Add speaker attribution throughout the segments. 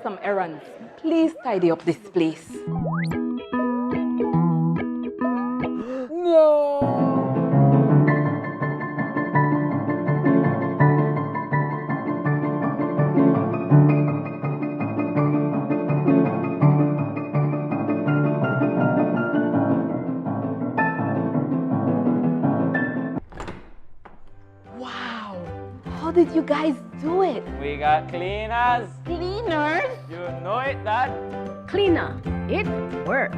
Speaker 1: some errands. Please tidy up this place.
Speaker 2: No!
Speaker 1: Wow! How did you guys do it?
Speaker 2: We got cleaners.
Speaker 1: Cleaners?
Speaker 2: You know it, Dad.
Speaker 3: Cleaner, it works.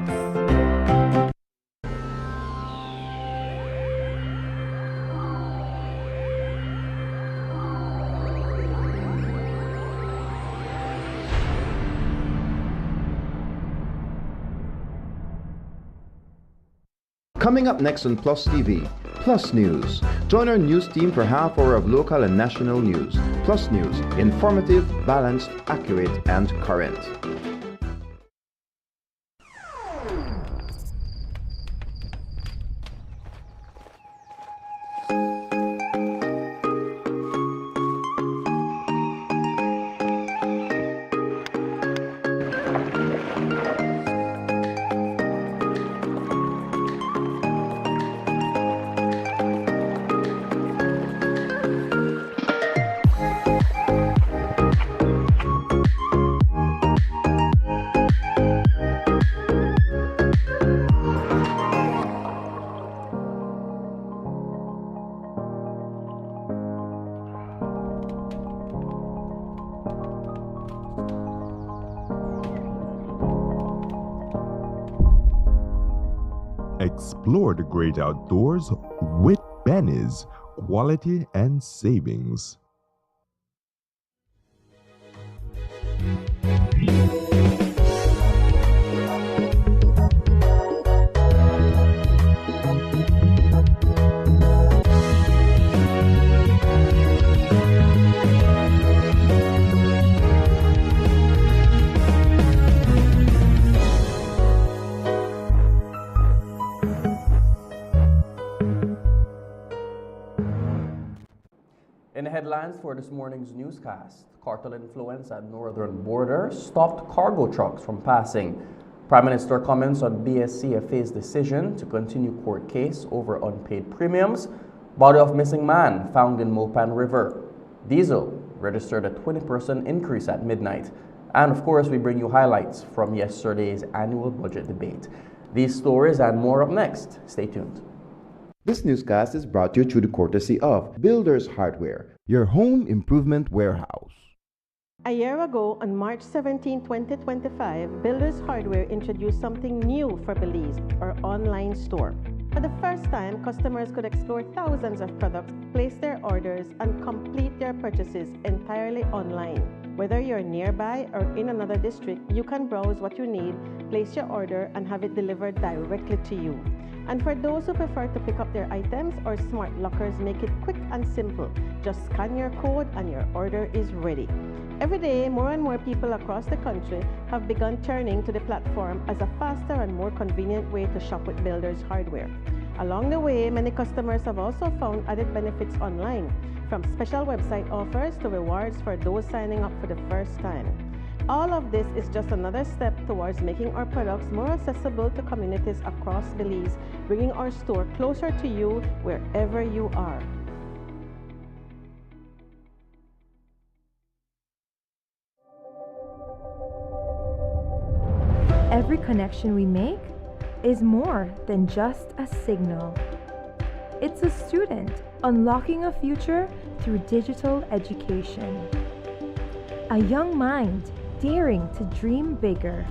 Speaker 4: Coming up next on Plus TV, Plus News. Join our news team for half hour of local and national news. Plus News, informative, balanced, accurate, and current.
Speaker 5: Explore the great outdoors with Benny's quality and savings.
Speaker 2: In the headlines for this morning's newscast, cartel influence at northern border stopped cargo trucks from passing. Prime Minister comments on BSCFA's decision to continue court case over unpaid premiums. Body of missing man found in Mopan River. Diesel registered a 20% increase at midnight. And of course, we bring you highlights from yesterday's annual budget debate. These stories and more up next. Stay tuned.
Speaker 4: This newscast is brought to you through the courtesy of Builders Hardware, your home improvement warehouse.
Speaker 6: A year ago, on March 17, 2025, Builders Hardware introduced something new for Belize, our online store. For the first time, customers could explore thousands of products, place their orders, and complete their purchases entirely online. Whether you're nearby or in another district, you can browse what you need, place your order, and have it delivered directly to you. And for those who prefer to pick up their items, our smart lockers make it quick and simple. Just scan your code and your order is ready. Every day, more and more people across the country have begun turning to the platform as a faster and more convenient way to shop with Builders Hardware. Along the way, many customers have also found added benefits online, from special website offers to rewards for those signing up for the first time. All of this is just another step towards making our products more accessible to communities across Belize, bringing our store closer to you wherever you are.
Speaker 7: Every connection we make is more than just a signal. It's a student unlocking a future through digital education. A young mind daring to dream bigger.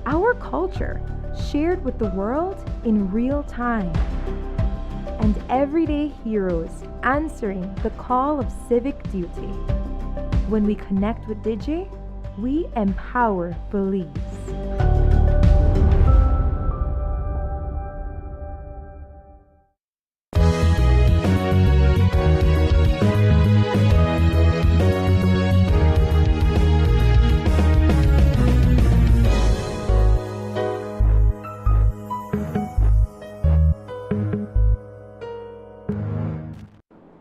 Speaker 7: Our culture shared with the world in real time. And everyday heroes answering the call of civic duty. When we connect with Digi, we empower Belize.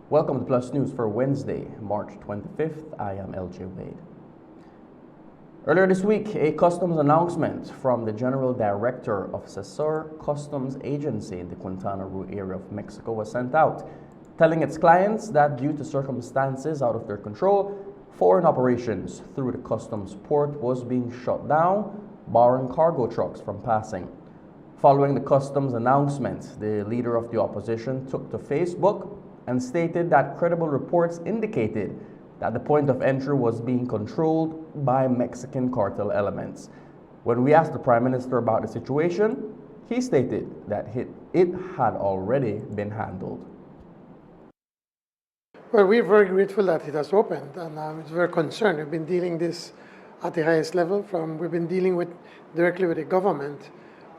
Speaker 2: Welcome to Plus News for Wednesday, March 25th. I am LJ Wade. Earlier this week, a customs announcement from the General Director of Cesar Customs Agency in the Quintana Roo area of Mexico was sent out, telling its clients that due to circumstances out of their control, foreign operations through the customs port was being shut down, barring cargo trucks from passing. Following the customs announcement, the leader of the opposition took to Facebook and stated that credible reports indicated that the point of entry was being controlled by Mexican cartel elements. When we asked the Prime Minister about the situation, he stated that it had already been handled.
Speaker 8: Well, we're very grateful that it has opened, and it's very concerned. We've been dealing this at the highest level. We've been dealing with directly with the government,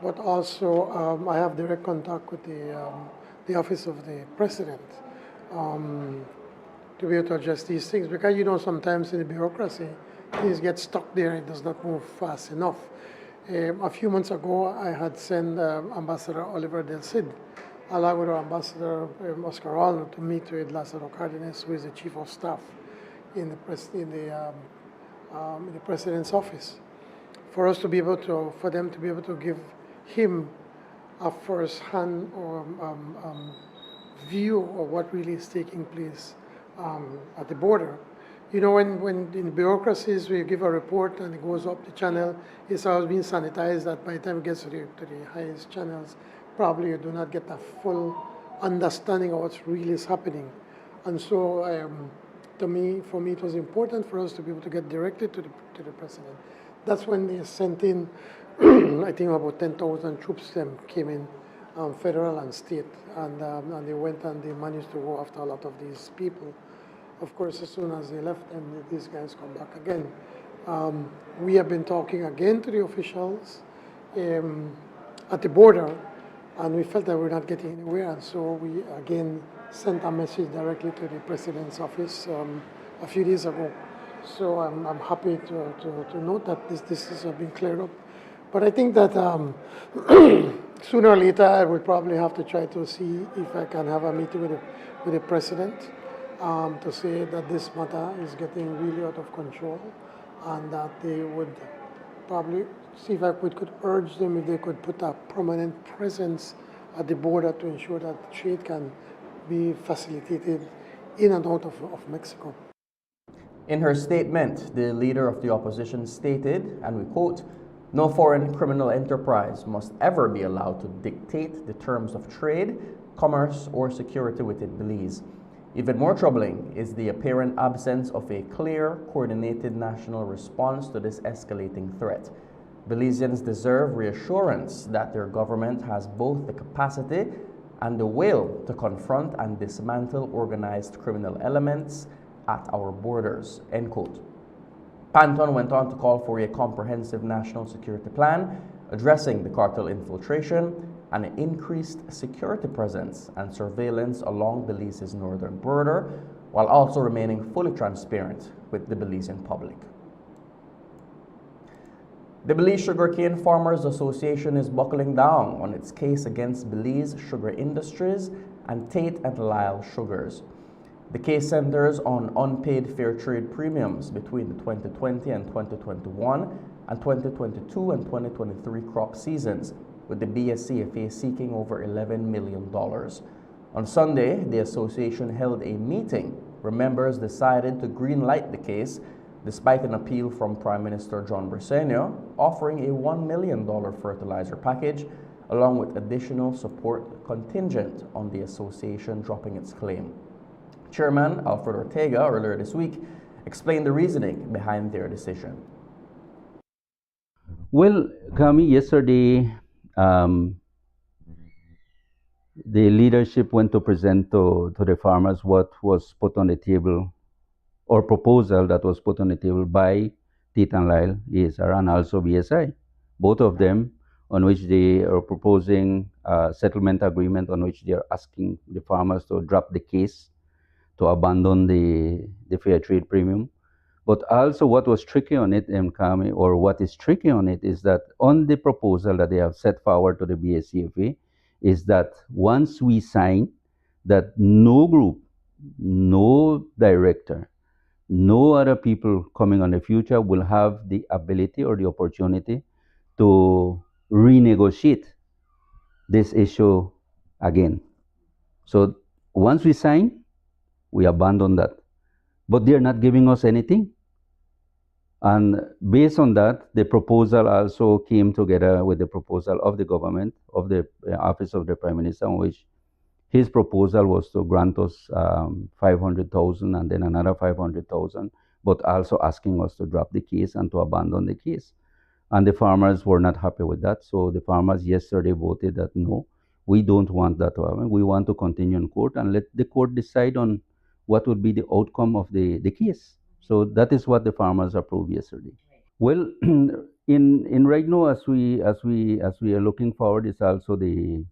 Speaker 8: but also I have direct contact with the office of the president to be able to address these things, because sometimes in the bureaucracy things get stuck there. It does not move fast enough. A few months ago, I had sent Ambassador Oliver Del Cid, along with our Ambassador Oscar Arnold, to meet with Lázaro Cárdenas, who is the Chief of Staff in the President's office, for them to be able to give him a first-hand view of what really is taking place at the border. When in bureaucracies we give a report and it goes up the channel, it's always been sanitized that by the time it gets to the highest channels, probably you do not get a full understanding of what's really is happening. And so for me, it was important for us to be able to get directly to the president. That's when they sent in, I think about 10,000 troops came in, federal and state, and they went and they managed to go after a lot of these people. Of course, as soon as they left them, these guys come back again. We have been talking again to the officials at the border, and we felt that we're not getting anywhere, and so we again sent a message directly to the president's office a few days ago. So I'm happy to note that this has been cleared up. But I think that sooner or later I will probably have to try to see if I can have a meeting with the president to say that this matter is getting really out of control, and that they would probably see if I could urge them if they could put a permanent presence at the border to ensure that trade can be facilitated in and out of Mexico.
Speaker 2: In her statement, the leader of the opposition stated, and we quote, "No foreign criminal enterprise must ever be allowed to dictate the terms of trade, commerce, or security within Belize. Even more troubling is the apparent absence of a clear, coordinated national response to this escalating threat. Belizeans deserve reassurance that their government has both the capacity and the will to confront and dismantle organized criminal elements at our borders," end quote. Panton went on to call for a comprehensive national security plan addressing the cartel infiltration and an increased security presence and surveillance along Belize's northern border, while also remaining fully transparent with the Belizean public. The Belize Sugarcane Farmers Association is buckling down on its case against Belize Sugar Industries and Tate and Lyle Sugars. The case centers on unpaid fair trade premiums between the 2020 and 2021 and 2022 and 2023 crop seasons, with the BSCFA seeking over $11 million. On Sunday, the association held a meeting where members decided to greenlight the case despite an appeal from Prime Minister John Briceño offering a $1 million fertilizer package along with additional support contingent on the association dropping its claim. Chairman Alfred Ortega earlier this week explained the reasoning behind their decision.
Speaker 9: Well, Kami, yesterday the leadership went to present to the farmers what was put on the table, or proposal that was put on the table by Tate and Lyle, ESR, and also BSI. Both of them, on which they are proposing a settlement agreement on which they are asking the farmers to drop the case, to abandon the fair trade premium. But also what was tricky on it, Kami, or what is tricky on it, is that on the proposal that they have set forward to the BSCFA, is that once we sign, that no group, no director, no other people coming on the future will have the ability or the opportunity to renegotiate this issue again. So once we sign, we abandon that. But they're not giving us anything. And based on that, the proposal also came together with the proposal of the government, of the Office of the Prime Minister, in which his proposal was to grant us 500,000 and then another 500,000, but also asking us to drop the case and to abandon the case. And the farmers were not happy with that. So the farmers yesterday voted that no, we don't want that to happen. We want to continue in court and let the court decide on what would be the outcome of the case. So that is what the farmers approved yesterday. Well, in right now, as we are looking forward, is also the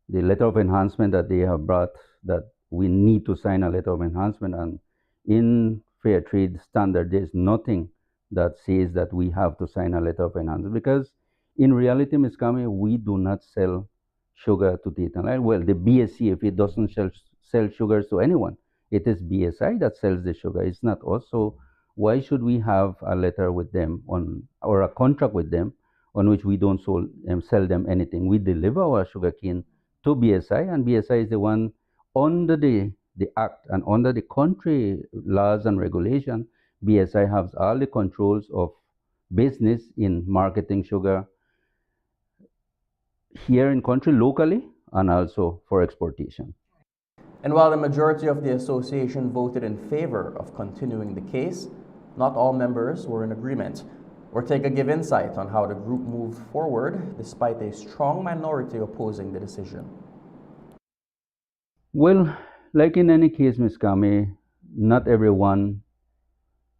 Speaker 9: letter of enhancement that they have brought, that we need to sign a letter of enhancement. And in fair trade standard, there's nothing that says that we have to sign a letter of enhancement, because in reality, Ms. Kami, we do not sell sugar to Titan. Well, the BSC, if it doesn't sell sugars to anyone, it is BSI that sells the sugar. It's not us. So why should we have a letter with them on, or a contract with them on which we don't sell them anything? We deliver our sugarcane to BSI, and BSI is the one under the act and under the country laws and regulation. BSI has all the controls of business in marketing sugar here in country locally and also for exportation.
Speaker 2: And while the majority of the association voted in favor of continuing the case, not all members were in agreement. Ortega gave insight on how the group moved forward despite a strong minority opposing the decision.
Speaker 9: Well, like in any case, Ms. Kami, not everyone,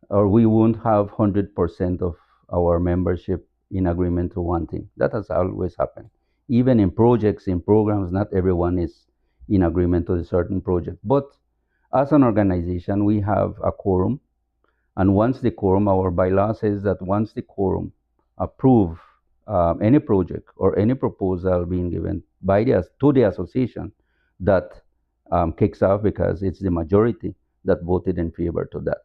Speaker 9: or we won't have 100% of our membership in agreement to one thing. That has always happened. Even in projects, in programs, not everyone is in agreement to a certain project. But as an organization, we have a quorum. And once the quorum, our bylaw says that once the quorum approve any project or any proposal being given by to the association, that kicks off, because it's the majority that voted in favor to that.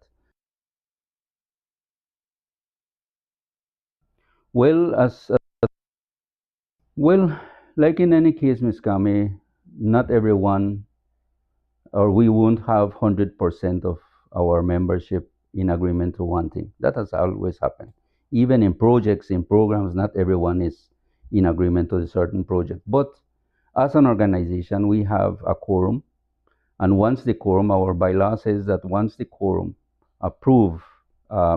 Speaker 9: Well, like in any case, Ms. Kami, not everyone, or we won't have 100% of our membership in agreement to one thing. That has always happened. Even in projects, in programs, not everyone is in agreement to a certain project. But as an organization, we have a quorum. And once the quorum, our bylaw says that once the quorum approve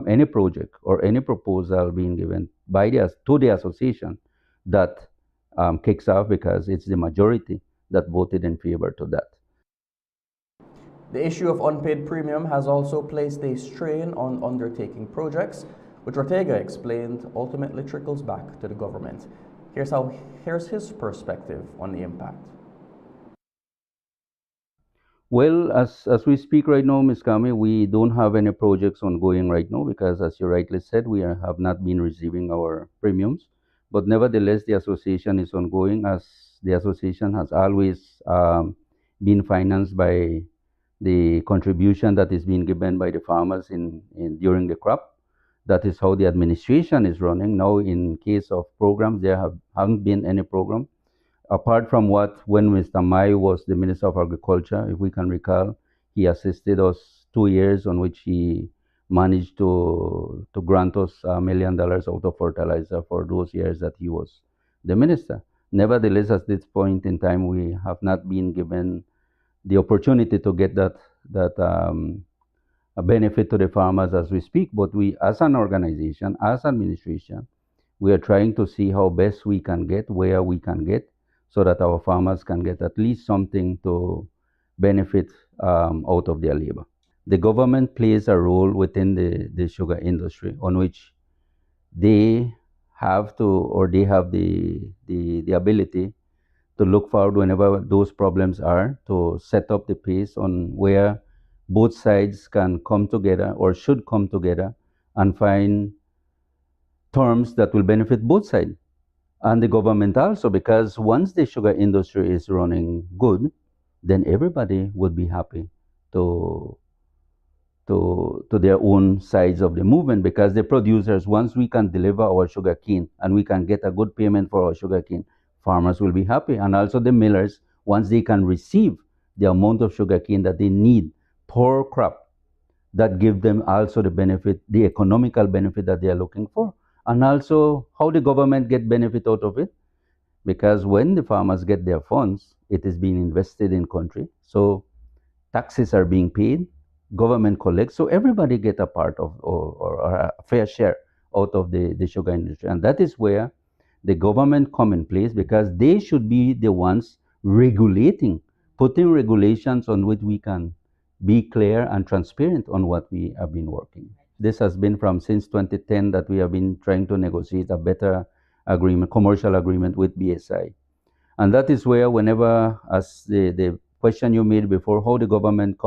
Speaker 9: any project or any proposal being given by to the association, that kicks off, because it's the majority that voted in favor to that.
Speaker 2: The issue of unpaid premium has also placed a strain on undertaking projects, which Ortega explained ultimately trickles back to the government. Here's his perspective on the impact.
Speaker 9: Well, as we speak right now, Ms. Kami, we don't have any projects ongoing right now, because as you rightly said, we have not been receiving our premiums. But nevertheless, the association is ongoing, as the association has always been financed by the contribution that is being given by the farmers during the crop. That is how the administration is running. Now, in case of programs, there haven't been any program. Apart from when Mr. Mai was the Minister of Agriculture, if we can recall, he assisted us 2 years, on which he managed to grant us $1 million out of fertilizer for those years that he was the minister. Nevertheless, at this point in time, we have not been given the opportunity to get that a benefit to the farmers as we speak. But we, as an organization, as administration, we are trying to see how best we can get, where we can get, so that our farmers can get at least something to benefit out of their labor. The government plays a role within the sugar industry, on which they have to, or they have the ability to look forward whenever those problems are, to set up the pace on where both sides can come together, or should come together, and find terms that will benefit both sides. And the government also, because once the sugar industry is running good, then everybody would be happy to to their own sides of the movement, because the producers, once we can deliver our sugarcane and we can get a good payment for our sugarcane, farmers will be happy. And also the millers, once they can receive the amount of sugarcane that they need per crop, that give them also the benefit, the economical benefit that they are looking for. And also how the government get benefit out of it, because when the farmers get their funds, it is being invested in country. So taxes are being paid, government collects, so everybody get a part of or a fair share out of the sugar industry. And that is where the government come in place, because they should be the ones regulating, putting regulations on which we can be clear and transparent on what we have been working. This has been from since 2010 that we have been trying to negotiate a better agreement, commercial agreement with BSI. And that is where, whenever, as the question you made before, how the government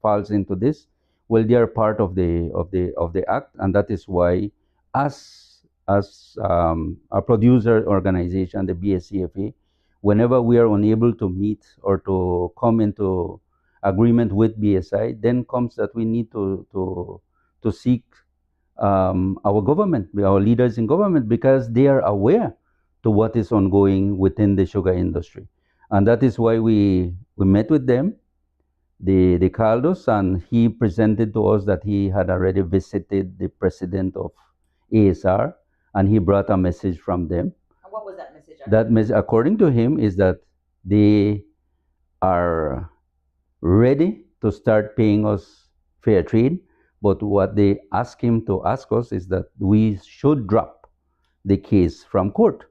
Speaker 9: falls into this, well, they are part of the act, and that is why, as a producer organization, the BSCFA, whenever we are unable to meet or to come into agreement with BSI, then comes that we need to seek our government, our leaders in government, because they are aware to what is ongoing within the sugar industry. And that is why we met with them, the Caldos, and he presented to us that he had already visited the president of ASR, and he brought a message from them.
Speaker 1: And what was that message?
Speaker 9: That message, according to him, is that they are ready to start paying us fair trade, but what they ask him to ask us is that we should drop the case from court.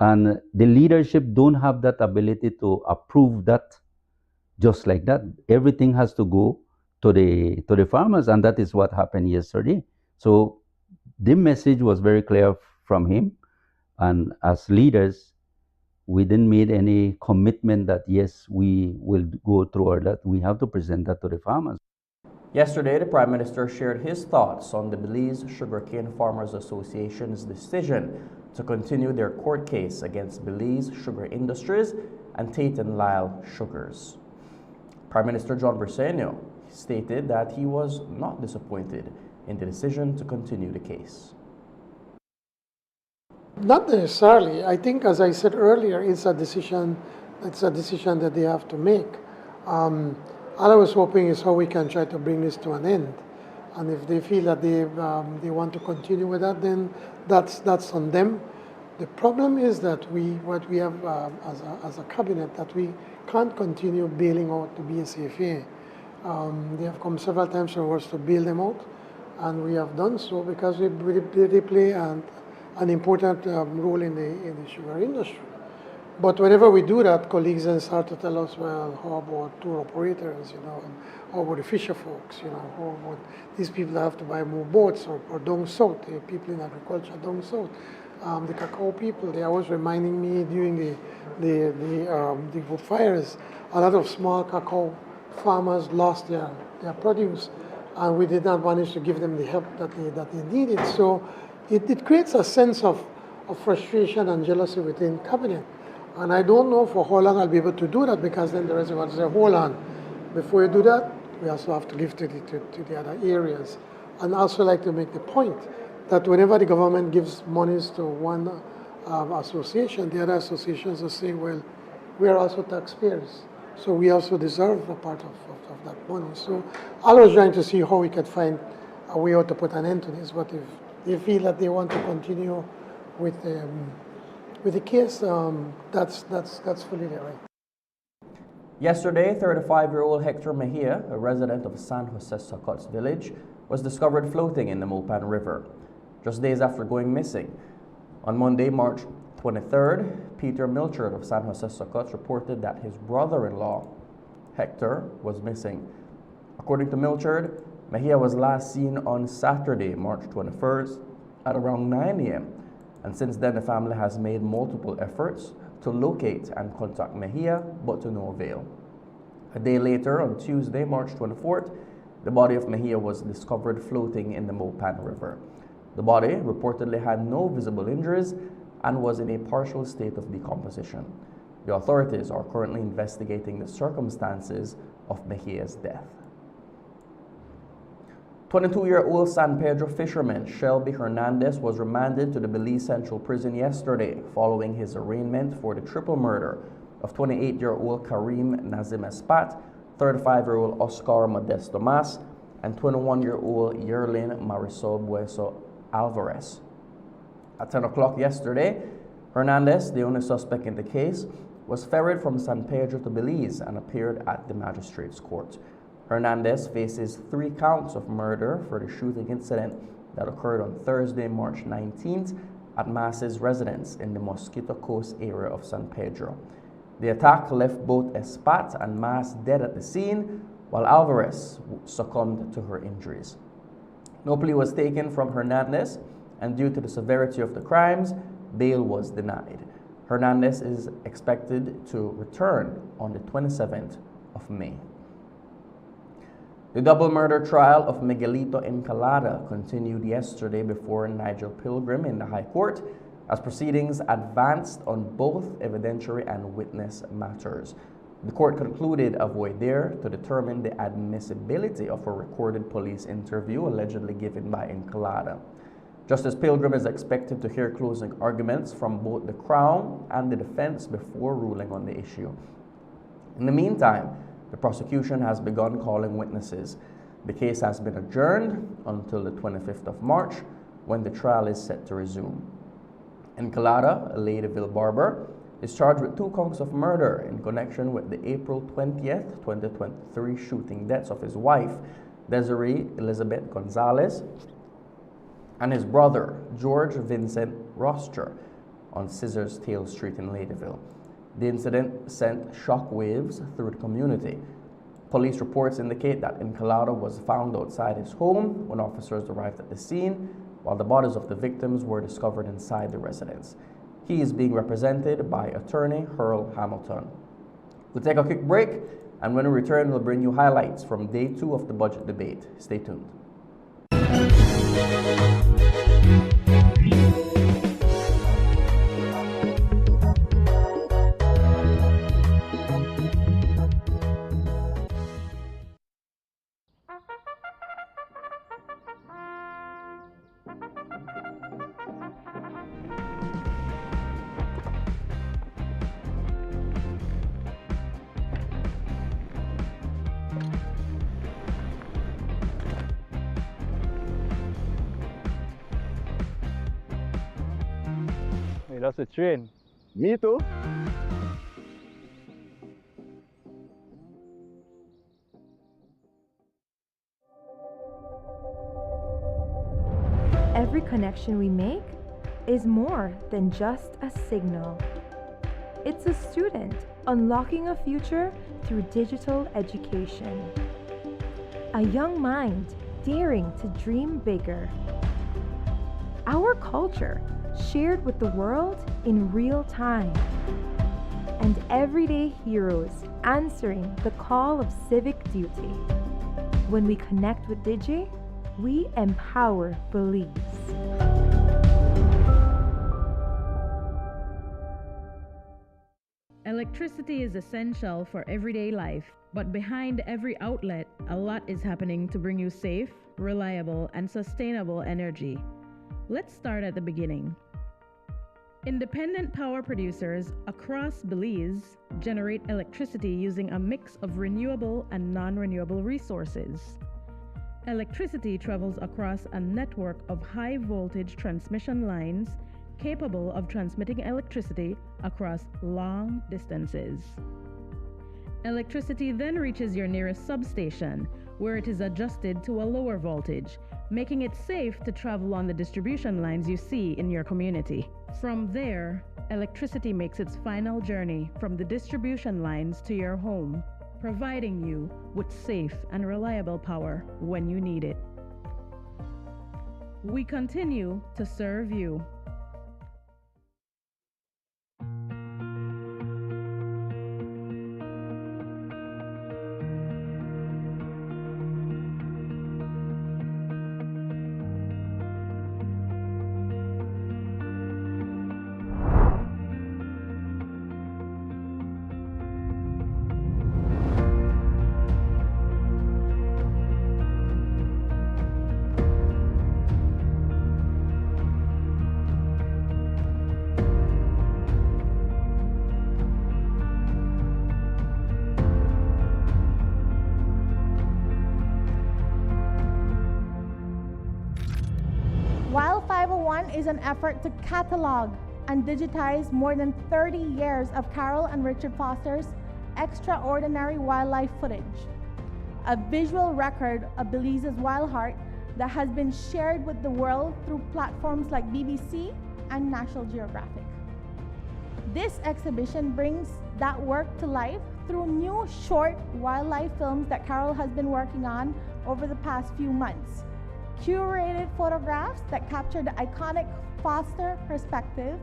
Speaker 9: And the leadership don't have that ability to approve that just like that. Everything has to go to the farmers, and that is what happened yesterday. So the message was very clear from him, and as leaders, we didn't make any commitment that yes, we will go through, or that we have to present that to the farmers.
Speaker 2: Yesterday, the Prime Minister shared his thoughts on the Belize Sugarcane Farmers Association's decision to continue their court case against Belize Sugar Industries and Tate & Lyle Sugars. Prime Minister John Briceño stated that he was not disappointed in the decision to continue the case.
Speaker 8: Not necessarily. I think, as I said earlier, it's a decision that they have to make. All I was hoping is how we can try to bring this to an end. And if they feel that they want to continue with that, then that's on them. The problem is that what we have as a cabinet, that we can't continue bailing out the BSCFA. They have come several times for us to bail them out, and we have done so because they play an important role in the sugar industry. But whenever we do that, colleagues then start to tell us, well, how about tour operators, and how about the fisher folks, how about these people that have to buy more boats, or down south, the people in agriculture down south, the cacao people. They are always reminding me during the fires, a lot of small cacao farmers lost their produce, and we did not manage to give them the help that they needed. So it creates a sense of frustration and jealousy within cabinet. And I don't know for how long I'll be able to do that, because then the reservoir say, hold on, before you do that, we also have to give to the other areas. And I also like to make the point that whenever the government gives monies to one association, the other associations are saying, well, we are also taxpayers, so we also deserve a part of that money. So I was trying to see how we could find a way out to put an end to this, but if they feel that they want to continue with the case, that's fully their right.
Speaker 2: Yesterday, 35-year-old Hector Mejia, a resident of San Jose Socots village, was discovered floating in the Mopan River, just days after going missing. On Monday, March 23rd, Peter Milchard of San Jose Socots reported that his brother-in-law, Hector, was missing. According to Milchard, Mejia was last seen on Saturday, March 21st, at around 9 a.m. And since then, the family has made multiple efforts to locate and contact Mejia, but to no avail. A day later, on Tuesday, March 24th, the body of Mejia was discovered floating in the Mopan River. The body reportedly had no visible injuries and was in a partial state of decomposition. The authorities are currently investigating the circumstances of Mejia's death. 22-year-old San Pedro fisherman Shelby Hernandez was remanded to the Belize Central Prison yesterday following his arraignment for the triple murder of 28-year-old Karim Nazim Espat, 35-year-old Oscar Modesto Mas, and 21-year-old Yerlin Marisol Bueso Alvarez. At 10 o'clock yesterday, Hernandez, the only suspect in the case, was ferried from San Pedro to Belize and appeared at the magistrate's court. Hernandez faces 3 counts of murder for the shooting incident that occurred on Thursday, March 19th at Mas's residence in the Mosquito Coast area of San Pedro. The attack left both Espat and Mas dead at the scene, while Alvarez succumbed to her injuries. No plea was taken from Hernandez, and due to the severity of the crimes, bail was denied. Hernandez is expected to return on the 27th of May. The double murder trial of Miguelito Encalada continued yesterday before Nigel Pilgrim in the High Court as proceedings advanced on both evidentiary and witness matters. The court concluded a voir dire to determine the admissibility of a recorded police interview allegedly given by Encalada. Justice Pilgrim is expected to hear closing arguments from both the Crown and the defense before ruling on the issue. In the meantime, the prosecution has begun calling witnesses. The case has been adjourned until the 25th of March, when the trial is set to resume. Encalada, a Ladyville barber, is charged with 2 counts of murder in connection with the April 20th, 2023 shooting deaths of his wife, Desiree Elizabeth Gonzalez, and his brother, George Vincent Roster, on Scissors Tail Street in Ladyville. The incident sent shockwaves through the community. Police reports indicate that Encalada was found outside his home when officers arrived at the scene, while the bodies of the victims were discovered inside the residence. He is being represented by attorney Earl Hamilton. We'll take a quick break, and when we return, we'll bring you highlights from day 2 of the budget debate. Stay tuned.
Speaker 10: Hey, that's a train.
Speaker 5: Me too.
Speaker 7: Every connection we make is more than just a signal. It's a student unlocking a future through digital education. A young mind daring to dream bigger. Our culture shared with the world in real time. And everyday heroes answering the call of civic duty. When we connect with Digi, we empower Belize.
Speaker 11: Electricity is essential for everyday life, but behind every outlet, a lot is happening to bring you safe, reliable, and sustainable energy. Let's start at the beginning. Independent power producers across Belize generate electricity using a mix of renewable and non-renewable resources. Electricity travels across a network of high-voltage transmission lines capable of transmitting electricity across long distances. Electricity then reaches your nearest substation, where it is adjusted to a lower voltage, making it safe to travel on the distribution lines you see in your community. From there, electricity makes its final journey from the distribution lines to your home, providing you with safe and reliable power when you need it. We continue to serve you.
Speaker 12: Wild 501 is an effort to catalog and digitize more than 30 years of Carol and Richard Foster's extraordinary wildlife footage, a visual record of Belize's wild heart that has been shared with the world through platforms like BBC and National Geographic. This exhibition brings that work to life through new short wildlife films that Carol has been working on over the past few months, curated photographs that capture the iconic Foster perspective,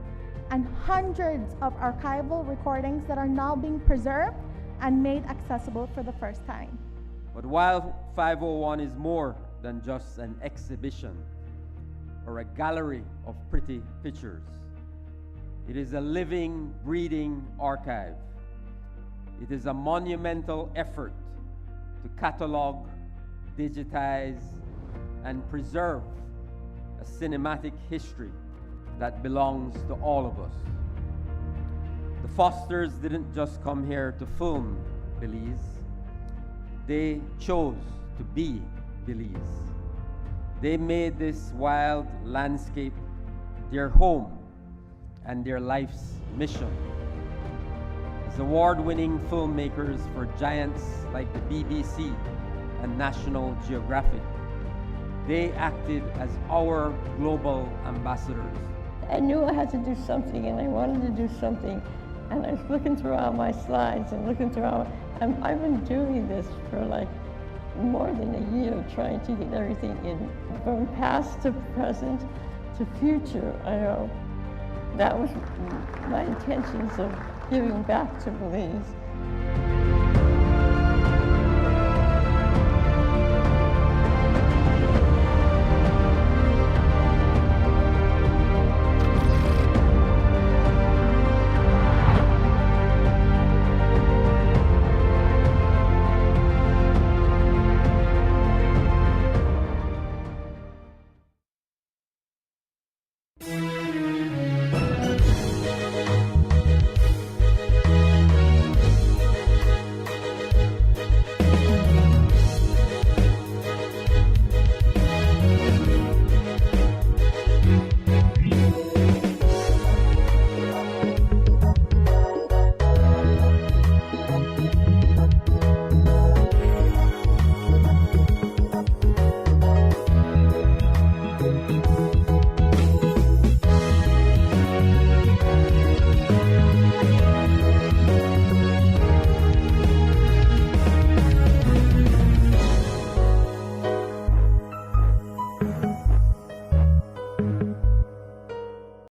Speaker 12: and hundreds of archival recordings that are now being preserved and made accessible for the first time.
Speaker 13: But Wild 501 is more than just an exhibition or a gallery of pretty pictures. It is a living, breathing archive. It is a monumental effort to catalog, digitize, and preserve a cinematic history that belongs to all of us. The Fosters didn't just come here to film Belize. They chose to be Belize. They made this wild landscape their home and their life's mission. As award-winning filmmakers for giants like the BBC and National Geographic, they acted as our global ambassadors.
Speaker 14: I knew I had to do something, and I wanted to do something, and I was looking through all my slides and looking through all, and I've been doing this for like more than a year, trying to get everything in, from past to present to future. I know that was my intentions of giving back to Belize.